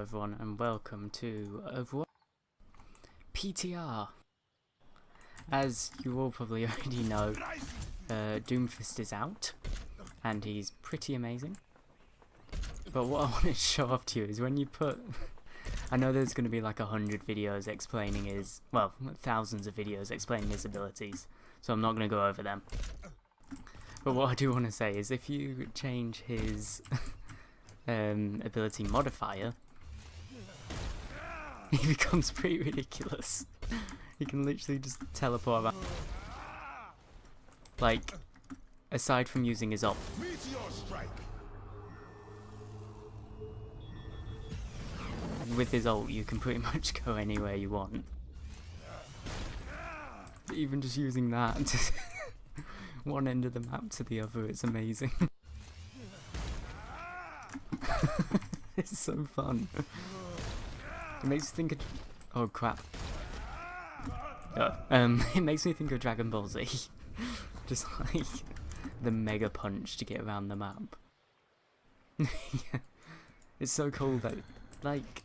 everyone and welcome to Overwatch PTR. As you all probably already know, DOOMFIST is out and he's pretty amazing. But what I want to show off to you is when you put... I know there's going to be like 100 videos explaining his... well, thousands of videos explaining his abilities, so I'm not going to go over them. But what I do want to say is if you change his ability modifier, he becomes pretty ridiculous. He can literally just teleport around. Like, aside from using his ult. With his ult, you can pretty much go anywhere you want. Even just using that to one end of the map to the other, it's amazing. It's so fun. It makes me think of... oh crap. It makes me think of Dragon Ball Z. Just like the mega punch to get around the map. Yeah. It's so cool though. Like,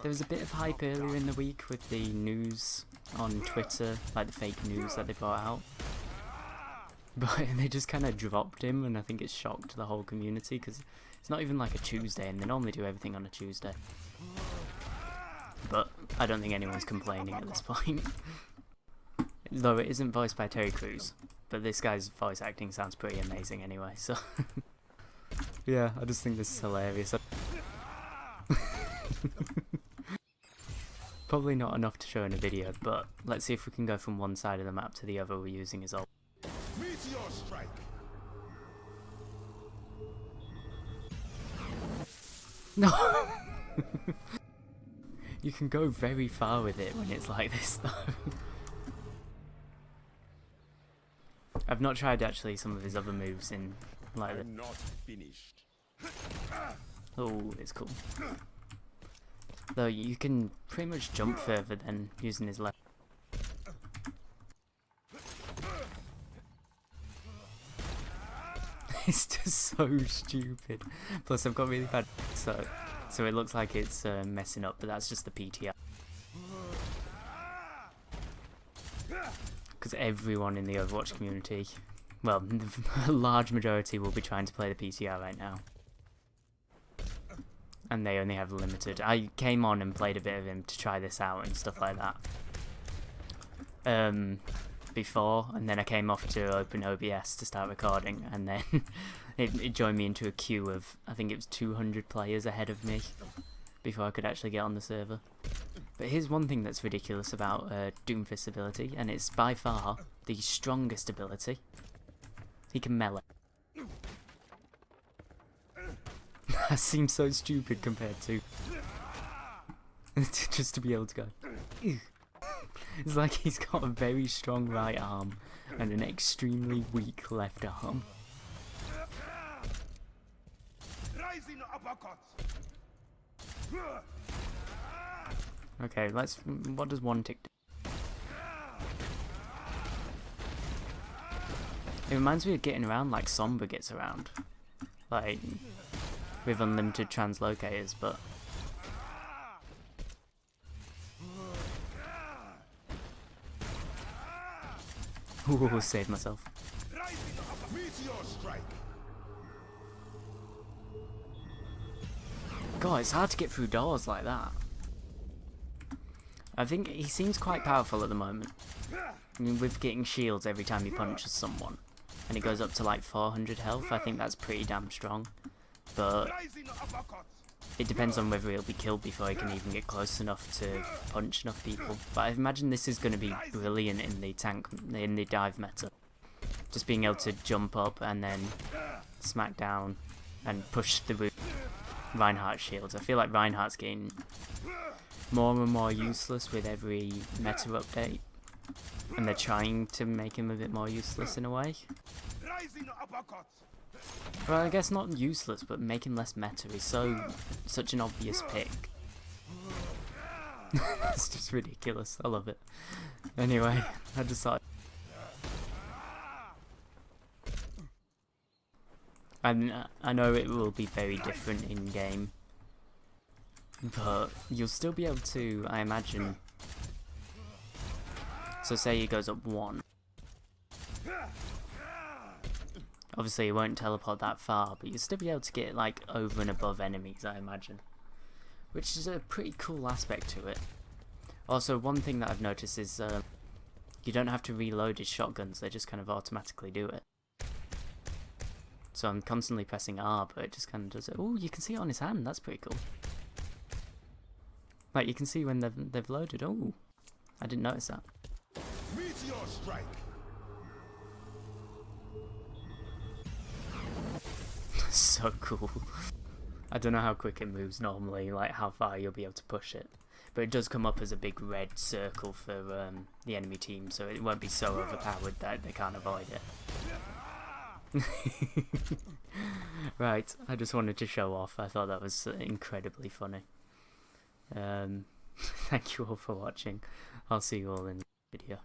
there was a bit of hype earlier in the week with the news on Twitter, like the fake news that they brought out. But they just kind of dropped him, and I think it shocked the whole community because it's not even like a Tuesday, and they normally do everything on a Tuesday. But I don't think anyone's complaining at this point. Though it isn't voiced by Terry Crews, but this guy's voice acting sounds pretty amazing anyway, so... yeah, I just think this is hilarious. Probably not enough to show in a video, but let's see if we can go from one side of the map to the other using his ult. Meteor strike. No! You can go very far with it when it's like this though. I've not tried actually some of his other moves in like this. Not finished. Oh, it's cool. Though you can pretty much jump further than using his left. It's just so stupid. Plus I've got really bad so it looks like it's messing up, but that's just the PTR. Because everyone in the Overwatch community, well, a large majority will be trying to play the PTR right now. And they only have limited. I came on and played a bit of him to try this out and stuff like that. Before, and then I came off to open OBS to start recording, and then it joined me into a queue of, I think it was 200 players ahead of me before I could actually get on the server. But here's one thing that's ridiculous about DOOMFIST's ability, and it's by far the strongest ability. He can melee. That seems so stupid compared to just to be able to go. It's like he's got a very strong right arm and an extremely weak left arm. Okay, let's... what does one tick do? It reminds me of getting around like Sombra gets around. Like, with unlimited translocators, but... ooh, saved myself. God, it's hard to get through doors like that. I think he seems quite powerful at the moment. I mean, with getting shields every time he punches someone, and it goes up to like 400 health, I think that's pretty damn strong. But it depends on whether he'll be killed before he can even get close enough to punch enough people. But I imagine this is going to be brilliant in the dive meta. Just being able to jump up and then smack down and push through Reinhardt's shields. I feel like Reinhardt's getting more and more useless with every meta update, and they're trying to make him a bit more useless in a way. Well, I guess not useless, but make him less meta. He's such an obvious pick. It's just ridiculous. I love it. Anyway, I decided. I know it will be very different in game, but you'll still be able to, I imagine. So say he goes up 1. Obviously it won't teleport that far, but you'll still be able to get like over and above enemies, I imagine. Which is a pretty cool aspect to it. Also, one thing that I've noticed is you don't have to reload his shotguns, they just kind of automatically do it. So I'm constantly pressing R, but it just kind of does it. Oh, you can see it on his hand, that's pretty cool. Like, you can see when they've loaded. Oh, I didn't notice that. Meteor strike. So cool. I don't know how quick it moves normally, like how far you'll be able to push it. But it does come up as a big red circle for the enemy team, so it won't be so overpowered that they can't avoid it. Right, I just wanted to show off. I thought that was incredibly funny. Thank you all for watching. I'll see you all in the video.